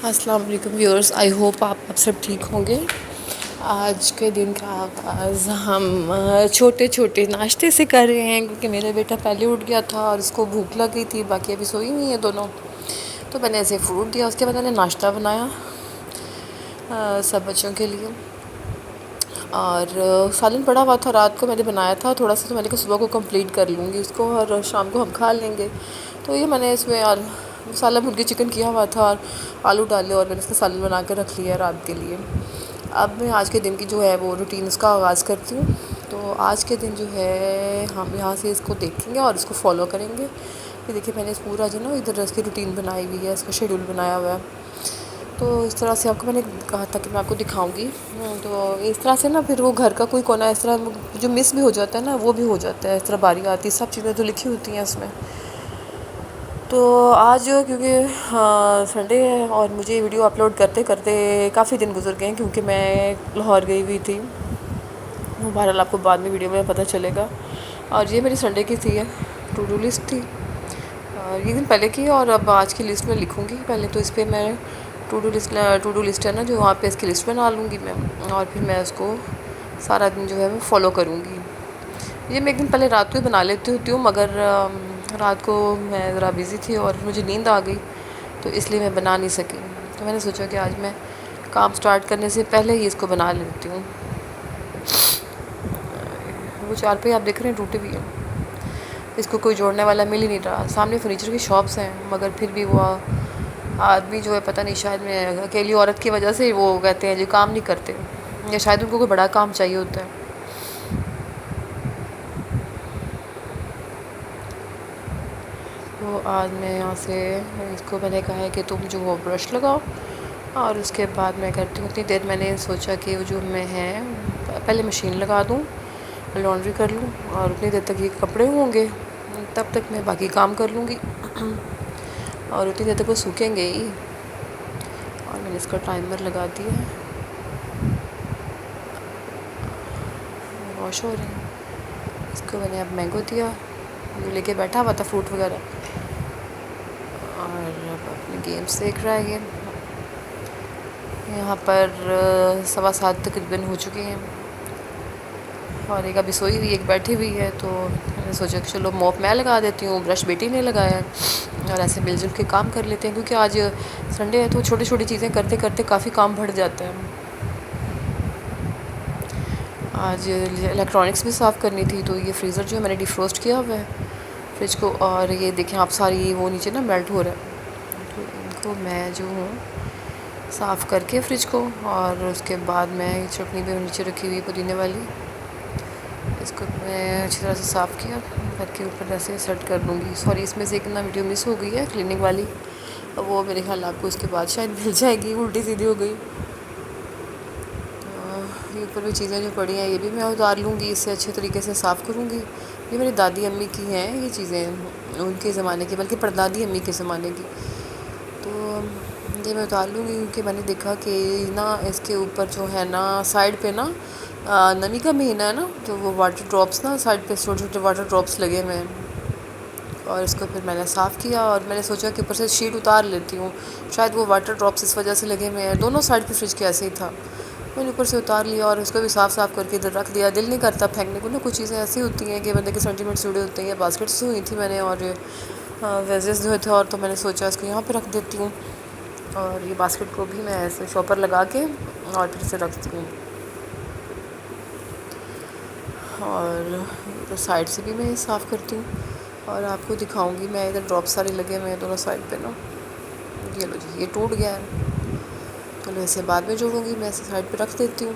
السلام علیکم viewers, I hope آپ سب ٹھیک ہوں گے۔ آج کے دن کا آغاز ہم چھوٹے چھوٹے ناشتے سے کر رہے ہیں، کیونکہ میرا بیٹا پہلے اٹھ گیا تھا اور اس کو بھوک لگی تھی، باقی ابھی سوئی نہیں ہے دونوں۔ تو میں نے ایسے فروٹ دیا، اس کے بعد میں نے ناشتہ بنایا سب بچوں کے لیے، اور سالن پڑا ہوا تھا رات کو میں نے بنایا تھا تھوڑا سا، تو میں نے کہا صبح کو کمپلیٹ کر لوں گی اس کو اور شام کو ہم کھا لیں گے۔ تو یہ میں نے اس میں مسالہ مرغی چکن کیا ہوا تھا اور آلو ڈالے، اور میں نے اس کا سالن بنا کے رکھ لیا رات کے لیے۔ اب میں آج کے دن کی جو ہے وہ روٹین اس کا آغاز کرتی ہوں۔ تو آج کے دن جو ہے ہم یہاں سے اس کو دیکھیں گے اور اس کو فالو کریں گے۔ یہ دیکھیں میں نے اس پورا جو نا ادھر اس کی روٹین بنائی ہوئی ہے، اس کا شیڈول بنایا ہوا ہے۔ تو اس طرح سے آپ کو میں نے کہا تھا کہ میں آپ کو دکھاؤں گی، تو اس طرح سے نا پھر وہ گھر کا کوئی کونا اس طرح جو مس بھی ہو جاتا ہے نا وہ بھی ہو جاتا ہے، اس طرح باری آتی ہے، سب چیزیں تو لکھی ہوتی ہیں اس میں۔ تو آج کیونکہ سنڈے ہے اور مجھے ویڈیو اپلوڈ کرتے کرتے کافی دن گزر گئے ہیں، کیونکہ میں لاہور گئی ہوئی تھی، وہ بہرحال آپ کو بعد میں ویڈیو میں پتہ چلے گا۔ اور یہ میری سنڈے کی تھی ٹو ڈو لسٹ تھی، اور یہ دن پہلے کی، اور اب آج کی لسٹ میں لکھوں گی۔ پہلے تو اس پہ میں ٹو ڈو لسٹ ہے نا جو وہاں پہ اس کی لسٹ بنا لوں گی میں، اور پھر میں اس کو سارا دن جو ہے وہ فالو کروں گی۔ یہ میں ایک دن پہلے رات کو ہی بنا لیتی ہوتی ہوں، مگر رات کو میں ذرا بزی تھی اور مجھے نیند آ گئی، تو اس لیے میں بنا نہیں سکی۔ تو میں نے سوچا کہ آج میں کام سٹارٹ کرنے سے پہلے ہی اس کو بنا لیتی ہوں۔ وہ چارپائی آپ دیکھ رہے ہیں ٹوٹی ہوئی ہے، اس کو کوئی جوڑنے والا مل ہی نہیں رہا۔ سامنے فرنیچر کی شاپس ہیں، مگر پھر بھی وہ آدمی جو ہے پتہ نہیں، شاید میں اکیلی عورت کی وجہ سے وہ کہتے ہیں جو کام نہیں کرتے، یا شاید ان کو کوئی بڑا کام چاہیے ہوتا ہے۔ تو آج میں یہاں سے اس کو میں نے کہا ہے کہ تم جو وہ برش لگاؤ، اور اس کے بعد میں کرتی ہوں اتنی دیر۔ میں نے سوچا کہ وہ جو میں ہے پہلے مشین لگا دوں، لانڈری کر لوں، اور اتنی دیر تک یہ کپڑے ہوں گے، تب تک میں باقی کام کر لوں گی، اور اتنی دیر تک وہ سوکھیں گے ہی۔ اور میں نے اس کا ٹائمر لگا دیا ہے، واش ہو رہے ہیں۔ اس کو میں نے اب مینگو دیا، وہ لے کے بیٹھا ہوا تھا فروٹ وغیرہ، اور اب اپنے گیمس دیکھ رہا ہے یہ۔ یہاں پر 7:15 تقریباً ہو چکے ہیں، اور ایک ابھی سوئی ہوئی، ایک بیٹھی ہوئی ہے۔ تو میں نے سوچا کہ چلو موپ میں لگا دیتی ہوں، برش بیٹی نے لگایا ہے، اور ایسے مل جل کے کام کر لیتے ہیں، کیونکہ آج سنڈے ہے تو چھوٹی چھوٹی چیزیں کرتے کرتے کافی کام بڑھ جاتا ہے۔ آج الیکٹرانکس بھی صاف کرنی تھی، تو یہ فریزر جو ہے میں نے ڈی فروسٹ کیا ہوا ہے فریج کو، اور یہ دیکھیں آپ ساری وہ نیچے نا میلٹ ہو رہا ہے، تو ان کو میں جو ہوں صاف کر کے فریج کو، اور اس کے بعد میں چٹنی بھی نیچے رکھی ہوئی پودینے والی، اس کو میں اچھی طرح سے صاف کیا کر کے اوپر ایسے سیٹ کر لوں گی۔ سوری، اس میں سے ایک نا ویڈیو مس ہو گئی ہے کلیننگ والی، وہ میرے خیال آپ کو اس کے بعد شاید مل جائے گی، الٹی سیدھی ہو گئی۔ یہ اوپر بھی چیزیں جو پڑی ہیں یہ بھی میں اتار لوں گی، اسے اچھے طریقے سے صاف کروں گی۔ یہ میری دادی امی کی ہیں یہ چیزیں، ان کے زمانے کی، بلکہ پردادی امی کے زمانے کی۔ تو یہ میں اتار لوں گی، کیونکہ میں نے دیکھا کہ نا اس کے اوپر جو ہے نا سائڈ پہ نا نمی کا مہینہ ہے نا، تو وہ واٹر ڈراپس نا سائڈ پہ چھوٹے چھوٹے واٹر ڈراپس لگے ہوئے ہیں، اور اس کو پھر میں نے صاف کیا، اور میں نے سوچا کہ اوپر سے شیٹ اتار لیتی ہوں، شاید وہ واٹر ڈراپس اس وجہ سے لگے ہوئے ہیں، دونوں سائڈ پہ فریج کے ایسے ہی تھا، میں نے اوپر سے اتار لیا، اور اس کو بھی صاف کر کے ادھر رکھ دیا۔ دل نہیں کرتا پھینکنے کو نا، کچھ چیزیں ایسی ہوتی ہیں کہ بندے کے سینٹیمنٹس جڑے ہوتے ہیں۔ باسکٹس ہوئی تھی میں نے، اور ویزز جو تھے، اور تو میں نے سوچا اس کو یہاں پہ رکھ دیتی ہوں، اور یہ باسکٹ کو بھی میں ایسے شاپر لگا کے اور پھر سے رکھتی ہوں، اور ادھر سائڈ سے بھی میں صاف کرتی ہوں، اور آپ کو دکھاؤں گی میں۔ ادھر ڈراپ سارے لگے ہوئے ہیں دونوں سائڈ پہ نا، یہ لو جی، یہ ٹوٹ گیا ہے، تو میں اسے بعد میں جوڑوں گی، میں اسے سائڈ پہ رکھ دیتی ہوں۔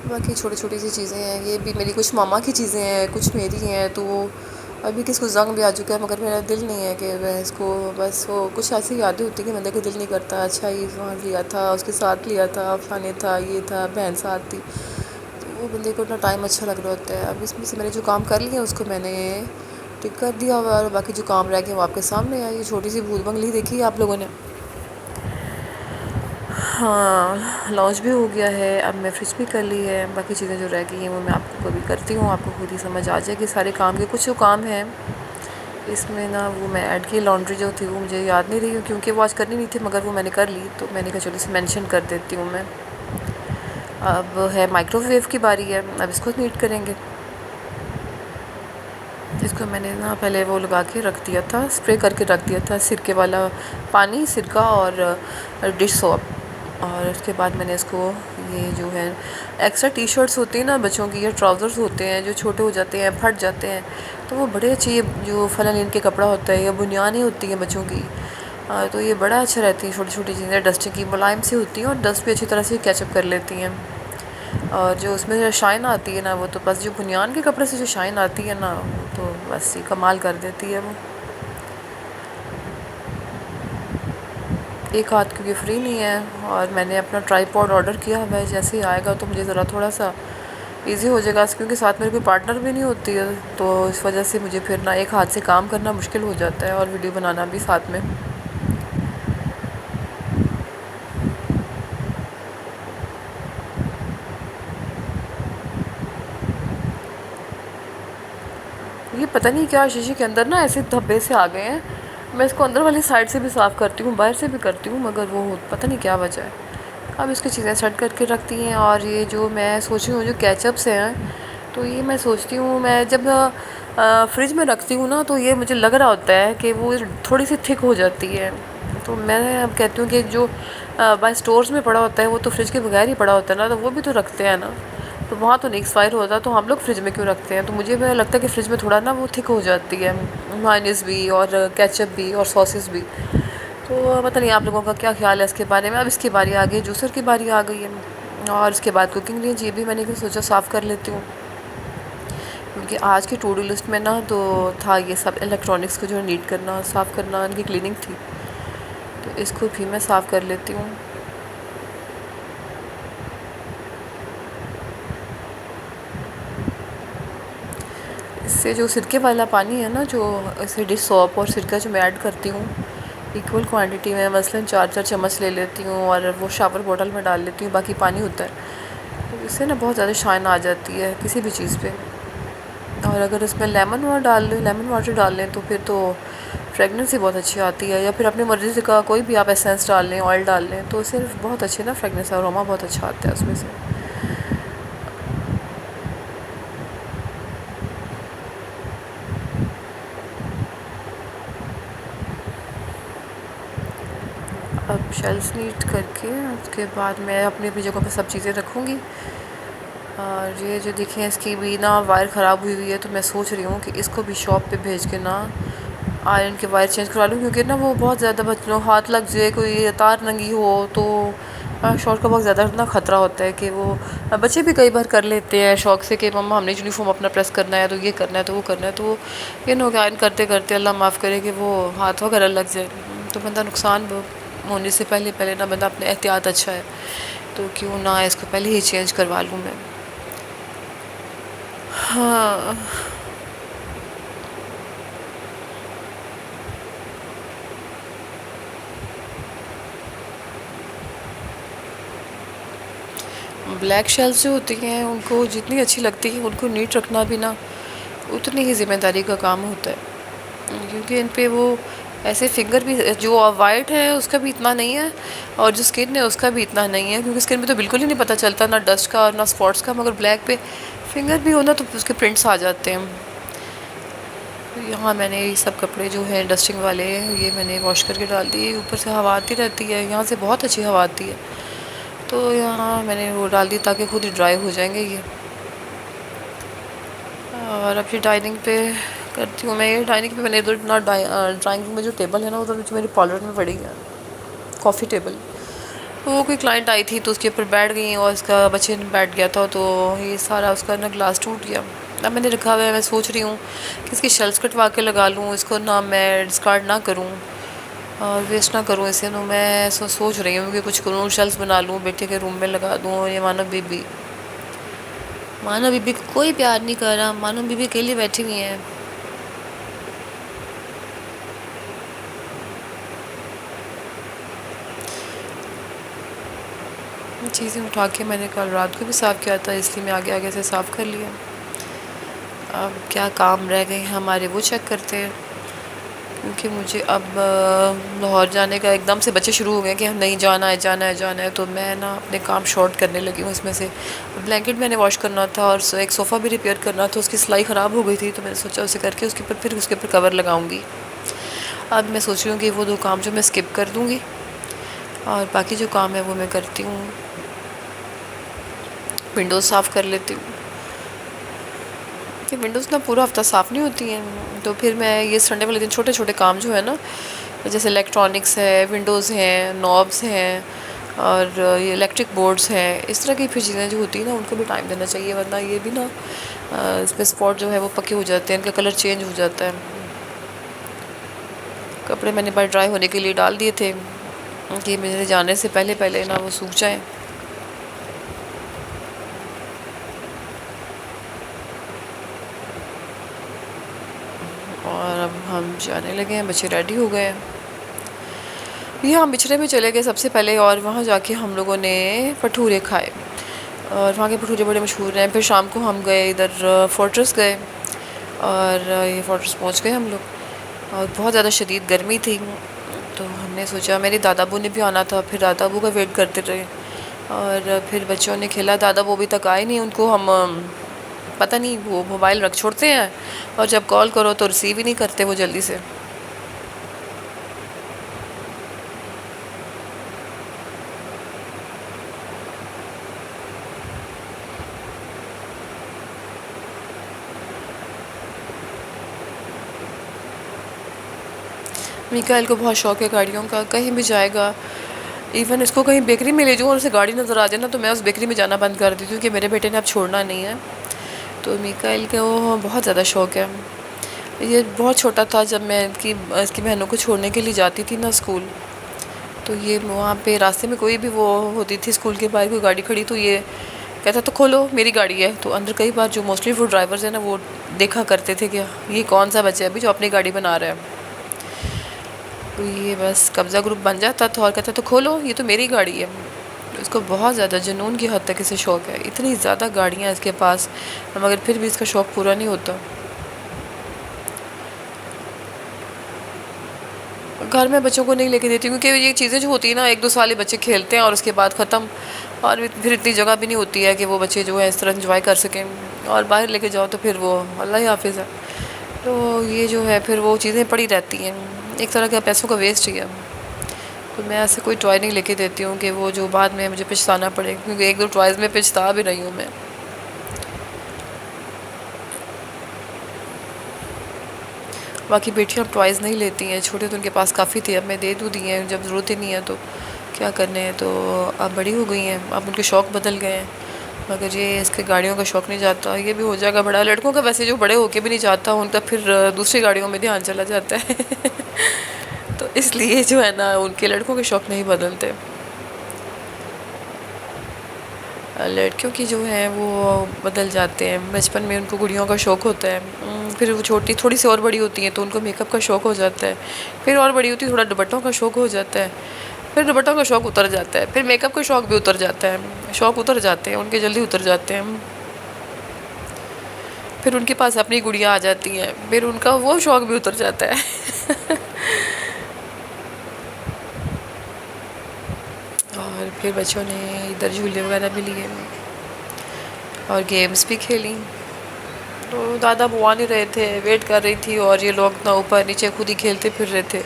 باقی چھوٹی چھوٹی سی چیزیں ہیں، یہ بھی میری کچھ ماما کی چیزیں ہیں، کچھ میری ہیں، تو ابھی کس کو زنگ بھی آ چکا ہے، مگر میرا دل نہیں ہے کہ میں اس کو، بس وہ کچھ ایسی یادیں ہوتی ہیں کہ بندے کا دل نہیں کرتا، اچھا یہ وہاں لیا تھا، اس کے ساتھ لیا تھا، فلانے تھا، یہ تھا، بہن ساتھ تھی، تو وہ بندے کو اتنا ٹائم اچھا لگ رہا ہوتا ہے۔ اب اس میں سے میں نے جو کام کر لیے اس کو میں نے ٹک کر دیا ہوا، اور باقی جو کام رہ گئے وہ آپ کے سامنے ہے۔ یہ چھوٹی سی بھول بھنگلی دیکھی ہے آپ لوگوں نے، ہاں لانچ بھی ہو گیا ہے، اب میں فریج بھی کر لی ہے، باقی چیزیں جو رہ گئی ہیں وہ میں آپ کو کبھی کرتی ہوں، آپ کو خود ہی سمجھ آ جائے گی سارے کام کے۔ کچھ جو کام ہیں اس میں نا وہ میں ایڈ کی، لانڈری جو تھی وہ مجھے یاد نہیں رہی کیونکہ وہ آج کرنی نہیں تھی، مگر وہ میں نے کر لی تو میں نے کہا چلو اسے مینشن کر دیتی ہوں میں۔ اب ہے مائکرو ویو کی باری ہے، اب اس کو نیٹ کریں گے۔ اس کو میں نے نا پہلے وہ لگا کے رکھ دیا تھا، اسپرے کر کے رکھ دیا تھا، سرکے والا پانی، سرکہ اور ڈش سوپ، اور اس کے بعد میں نے اس کو یہ جو ہے ایکسٹرا ٹی شرٹس ہوتی ہیں نا بچوں کی یا ٹراؤزرس ہوتے ہیں جو چھوٹے ہو جاتے ہیں، پھٹ جاتے ہیں، تو وہ بڑے اچھے، جو فلاں ان کے کپڑا ہوتا ہے یا بنیانیں ہوتی ہیں بچوں کی، تو یہ بڑا اچھا رہتی ہے، چھوٹی چھوٹی چیزیں ڈسٹنگ کی ملائم سی ہوتی ہیں اور ڈسٹ بھی اچھی طرح سے کیچ اپ کر لیتی ہیں، اور جو اس میں شائن آتی ہے نا وہ تو بس جو بنیان کے کپڑے سے جو شائن آتی ہے نا وہ تو بس ہی کمال کر دیتی ہے وہ۔ ایک ہاتھ کیونکہ فری نہیں ہے، اور میں نے اپنا ٹرائی پوڈ آرڈر کیا ہوا ہے، جیسے ہی آئے گا تو مجھے ذرا تھوڑا سا ایزی ہو جائے گا، کیونکہ ساتھ میرے کوئی پارٹنر بھی نہیں ہوتی ہے، تو اس وجہ سے مجھے پھر نہ ایک ہاتھ سے کام کرنا مشکل ہو جاتا ہے اور ویڈیو بنانا بھی ساتھ میں۔ یہ پتہ نہیں کیا شیشے کے اندر نا ایسے دھبے سے آ گئے ہیں، میں اس کو اندر والی سائڈ سے بھی صاف کرتی ہوں، باہر سے بھی کرتی ہوں، مگر وہ پتہ نہیں کیا وجہ ہے۔ اب اس کی چیزیں سیٹ کر کے رکھتی ہیں، اور یہ جو میں سوچ رہی ہوں جو کیچپس ہیں تو یہ میں سوچتی ہوں میں جب فریج میں رکھتی ہوں نا تو یہ مجھے لگ رہا ہوتا ہے کہ وہ تھوڑی سی تھک ہو جاتی ہے، تو میں اب کہتی ہوں کہ جو بائی اسٹورز میں پڑا ہوتا ہے وہ تو فریج کے بغیر ہی پڑا ہوتا ہے نا، تو وہ بھی تو رکھتے ہیں نا، تو وہاں تو نہیں ایکسپائر ہوتا، تو ہم لوگ فریج میں کیوں رکھتے ہیں؟ تو مجھے لگتا ہے کہ فریج میں تھوڑا نا وہ تھک ہو جاتی ہے، مائونیز بھی اور کیچپ بھی اور ساسز بھی، تو پتہ نہیں آپ لوگوں کا کیا خیال ہے اس کے بارے میں۔ اب اس کی باری آ گئی، جوسر کی باری آ گئی ہے، اور اس کے بعد کوکنگ رینج یہ بھی میں نے سوچا صاف کر لیتی ہوں، کیونکہ آج کی ٹو ڈو لسٹ میں نا تو تھا یہ سب الیکٹرانکس کو جو ہے نیٹ کرنا، صاف کرنا، ان کی کلیننگ تھی، تو اس کو بھی میں صاف کر لیتی ہوں۔ اس سے جو سرکے والا پانی ہے نا، جو اسے ڈش سوپ اور سرکہ جو میں ایڈ کرتی ہوں ایکول کوانٹٹی میں، مثلاً 4 چمچ لے لیتی ہوں، اور وہ شاور بوٹل میں ڈال لیتی ہوں، باقی پانی ہوتا ہے، تو اس سے نا بہت زیادہ شائن آ جاتی ہے کسی بھی چیز پہ، اور اگر اس میں لیمن واٹر ڈال لیں تو پھر تو فریگننس ہی بہت اچھی آتی ہے، یا پھر اپنی مرضی سے کا کوئی بھی آپ ایسنس ڈال لیں، آئل ڈال لیں، تو صرف بہت اچھی نا فریگننس، اروما بہت اچھا آتا ہے اس میں سے۔ اب شیلف نیٹ کر کے اس کے بعد میں اپنی اپنی جگہوں پہ سب چیزیں رکھوں گی، اور یہ جو دیکھیں اس کی بھی نا وائر خراب ہوئی ہوئی ہے، تو میں سوچ رہی ہوں کہ اس کو بھی شاپ پہ بھیج کے نا آئرن کے وائر چینج کروا لوں، کیونکہ نا وہ بہت زیادہ بچوں ہاتھ لگ جائے، کوئی تار ننگی ہو تو شارٹ کا بہت زیادہ اتنا خطرہ ہوتا ہے کہ وہ بچے بھی کئی بار کر لیتے ہیں شوق سے کہ مما ہم نے یونیفارم اپنا پریس کرنا ہے، تو یہ کرنا ہے، تو وہ کرنا ہے، تو یہ نہ ہو کہ آئرن کرتے کرتے اللہ معاف کرے کہ وہ ہاتھ وغیرہ لگ جائے، تو بندہ نقصان ہونے سے پہلے نہ بندہ اپنے احتیاط اچھا ہے، تو کیوں نہ اس کو پہلے ہی چینج کروا لوں میں۔ ہاں بلیک شیلز جو ہوتی ہیں ان کو جتنی اچھی لگتی ہے ان کو نیٹ رکھنا بھی نا اتنی ہی ذمہ داری کا کام ہوتا ہے، کیونکہ ان پہ وہ ایسے فنگر بھی جو وائٹ ہے اس کا بھی اتنا نہیں ہے، اور جو اسکن ہے اس کا بھی اتنا نہیں ہے، کیونکہ اسکن پہ تو بالکل ہی نہیں پتہ چلتا نہ ڈسٹ کا اور نہ اسپاٹس کا، مگر بلیک پہ فنگر بھی ہونا تو اس کے پرنٹس آ جاتے ہیں۔ یہاں میں نے یہ سب کپڑے جو ہیں ڈسٹنگ والے یہ میں نے واش کر کے ڈال دیے، اوپر سے ہوا آتی رہتی ہے، یہاں سے بہت اچھی ہوا آتی ہے، تو یہاں میں نے وہ ڈال دی تاکہ خود ہی ڈرائی ہو جائیں گے یہ۔ اور اب یہ ڈائننگ پہ کرتی ہوں میں، یہ ڈائننگ پہ میں نے ادھر نا ڈرائنگ روم میں جو ٹیبل ہے نا ادھر جو میری پارلر میں پڑی ہے کافی ٹیبل، وہ کوئی کلائنٹ آئی تھی تو اس کے اوپر بیٹھ گئی اور اس کا بچے بیٹھ گیا تھا، تو یہ سارا اس کا نا گلاس ٹوٹ گیا، اب میں نے رکھا ہوا ہے، میں سوچ رہی ہوں کہ اس کی شیلفس کٹوا کے لگا لوں، اس کو نہ میں ڈسکارڈ نہ کروں اور ویسٹ نہ کروں اسے، نہ میں سوچ رہی ہوں کہ کچھ کروں، شیلفس بنا لوں، بیٹے کے روم میں لگا دوں، یہ مانو بی بی کو کوئی پیار نہیں کر رہا، مانو بی بی اکیلی بیٹھی ہوئی ہیں۔ چیزیں اٹھا کے میں نے کل رات کو بھی صاف کیا تھا، اس لیے میں آگے آگے سے صاف کر لیا. اب کیا کام رہ گئے ہیں ہمارے وہ چیک کرتے ہیں، کیونکہ مجھے اب لاہور جانے کا ایک دم سے بچے شروع ہو گئے کہ نہیں جانا ہے جانا ہے جانا ہے، تو میں نا اپنے کام شارٹ کرنے لگی ہوں. اس میں سے بلینکٹ میں نے واش کرنا تھا اور ایک صوفہ بھی ریپیئر کرنا تھا، اس کی سلائی خراب ہو گئی تھی، تو میں نے سوچا اسے کر کے اس کے اوپر پھر اس کے اوپر کور لگاؤں گی. اب میں سوچ رہی ہوں کہ وہ 2 کام جو میں اسکپ کر دوں گی اور باقی جو کام ہے وہ میں کرتی ہوں. ونڈوز صاف کر لیتی ہوں کہ ونڈوز نا پورا ہفتہ صاف نہیں ہوتی ہیں، تو پھر میں یہ سنڈے والے دن چھوٹے چھوٹے کام جو ہے نا، جیسے الیکٹرانکس ہے، ونڈوز ہیں، نابس ہیں اور یہ الیکٹرک بورڈز ہیں، اس طرح کی پھر چیزیں جو ہوتی ہیں نا ان کو بھی ٹائم دینا چاہیے، ورنہ یہ بھی نا اس پہ اسپاٹ جو ہے وہ پکے ہو جاتے ہیں، ان کا کلر چینج ہو جاتا ہے. کپڑے میں نے باہر ڈرائی ہونے کے لیے ڈال دیے تھے کہ میرے جانے سے پہلے پہلے نا وہ سوکھ جائیں. اور اب ہم جانے لگے ہیں، بچے ریڈی ہو گئے ہیں. یہ ہم بچھڑے میں چلے گئے سب سے پہلے، اور وہاں جا کے ہم لوگوں نے بھٹورے کھائے، اور وہاں کے بھٹورے بڑے مشہور ہیں. پھر شام کو ہم گئے ادھر فورٹریس گئے، اور یہ فورٹریس پہنچ گئے ہم لوگ، اور بہت زیادہ شدید گرمی تھی، تو ہم نے سوچا میری دادا ابو نے بھی آنا تھا، پھر دادا ابو کا ویٹ کرتے رہے، اور پھر بچوں نے کھیلا. دادا ابو ابھی تک آئے نہیں، ان کو ہم پتہ نہیں وہ موبائل رکھ چھوڑتے ہیں اور جب کال کرو تو ریسیو ہی نہیں کرتے وہ جلدی سے. میکائل کو بہت شوق ہے گاڑیوں کا، کہیں بھی جائے گا، ایون اس کو کہیں بیکری میں لے جاؤں اور اسے گاڑی نظر آ جائے نا تو میں اس بیکری میں جانا بند کر دیتی ہوں کہ میرے بیٹے نے اب چھوڑنا نہیں ہے. تو میکائل کو بہت زیادہ شوق ہے. یہ بہت چھوٹا تھا جب میں اس کی بہنوں کو چھوڑنے کے لیے جاتی تھی نا اسکول، تو یہ وہاں پہ راستے میں کوئی بھی وہ ہوتی تھی اسکول کے باہر کوئی گاڑی کھڑی، تو یہ کہتا تو کھولو میری گاڑی ہے. تو اندر کئی بار جو موسٹلی وہ ڈرائیورز ہیں نا وہ دیکھا کرتے تھے کہ یہ کون سا بچہ ہے ابھی جو اپنی گاڑی بنا رہا ہے. تو یہ بس قبضہ گروپ بن جاتا تھا اور کہتا تو کھولو یہ تو میری گاڑی ہے. اس کو بہت زیادہ جنون کی حد تک اسے شوق ہے، اتنی زیادہ گاڑیاں اس کے پاس، مگر پھر بھی اس کا شوق پورا نہیں ہوتا. گھر میں بچوں کو نہیں لے کے دیتی کیونکہ یہ چیزیں جو ہوتی ہیں نا 1-2 سال بچے کھیلتے ہیں اور اس کے بعد ختم، اور پھر اتنی جگہ بھی نہیں ہوتی ہے کہ وہ بچے جو ہے اس طرح انجوائے کر سکیں، اور باہر لے کے جاؤ تو پھر وہ اللہ ہی حافظ ہے. تو یہ جو ہے پھر وہ چیزیں پڑی رہتی ہیں، ایک طرح کا پیسوں کا ویسٹ ہی ہے. تو میں ایسے کوئی ٹوائے نہیں لے کے دیتی ہوں کہ وہ جو بعد میں مجھے پچھتانا پڑے، کیونکہ 1-2 ٹوائز میں پچھتا بھی رہی ہوں میں. باقی بیٹیاں اب ٹوائز نہیں لیتی ہیں، چھوٹے تو ان کے پاس کافی تھے، اب میں دے دوں دی ہیں جب ضرورت ہی نہیں ہے تو کیا کرنے ہیں. تو اب بڑی ہو گئی ہیں، اب ان کے شوق بدل گئے ہیں، مگر یہ اس کے گاڑیوں کا شوق نہیں جاتا. یہ بھی ہو جائے گا بڑا. لڑکوں کا ویسے جو بڑے ہو کے بھی نہیں جاتا ان کا پھر دوسری گاڑیوں میں دھیان چلا جاتا ہے. تو اس لیے جو ہے نا ان کے لڑکوں کے شوق نہیں بدلتے. لڑکیوں کی جو ہیں وہ بدل جاتے ہیں. بچپن میں ان کو گڑیوں کا شوق ہوتا ہے، پھر وہ چھوٹی تھوڑی سی اور بڑی ہوتی ہیں تو ان کو میک اپ کا شوق ہو جاتا ہے، پھر اور بڑی ہوتی ہے تھوڑا دوپٹوں کا شوق ہو جاتا ہے، پھر دوپٹوں کا شوق اتر جاتا ہے، پھر میک اپ کا شوق بھی اتر جاتا ہے. شوق اتر جاتے ہیں ان کے، جلدی اتر جاتے ہیں. پھر ان کے پاس اپنی گڑیاں آ جاتی ہیں، پھر ان کا وہ شوق بھی اتر جاتا ہے. اور پھر بچوں نے ادھر جھولے وغیرہ بھی لیے اور گیمز بھی کھیلی. تو دادا ابو آ نہیں رہے تھے، ویٹ کر رہی تھی، اور یہ لوگ نہ اوپر نیچے خود ہی کھیلتے پھر رہے تھے.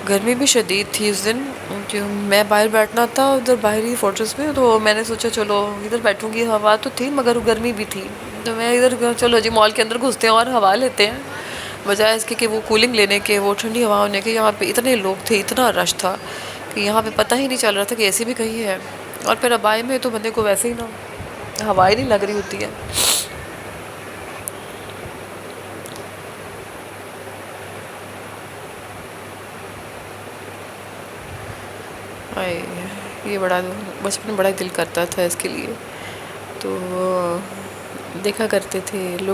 گرمی بھی شدید تھی اس دن، کہ میں باہر بیٹھنا تھا ادھر باہر ہی فورٹریس میں، تو میں نے سوچا چلو ادھر بیٹھوں گی. ہوا تو تھی مگر گرمی بھی تھی، تو میں ادھر چلو جی مال کے اندر گھستے ہیں اور ہوا لیتے ہیں، بجائے اس کے کہ وہ کولنگ لینے کے، وہ ٹھنڈی ہوا ہونے کے. یہاں پہ اتنے لوگ تھے، اتنا رش تھا کہ یہاں پہ پتہ ہی نہیں چل رہا تھا کہ اے سی بھی کہیں ہے. اور پھر ابائی میں تو بندے کو ویسے ہی نا ہوا ہی نہیں لگ رہی ہوتی ہے. یہ بڑا بچپن میں بڑا دل کرتا تھا اس کے لیے. تو دیکھا کرتے تھے لوگ.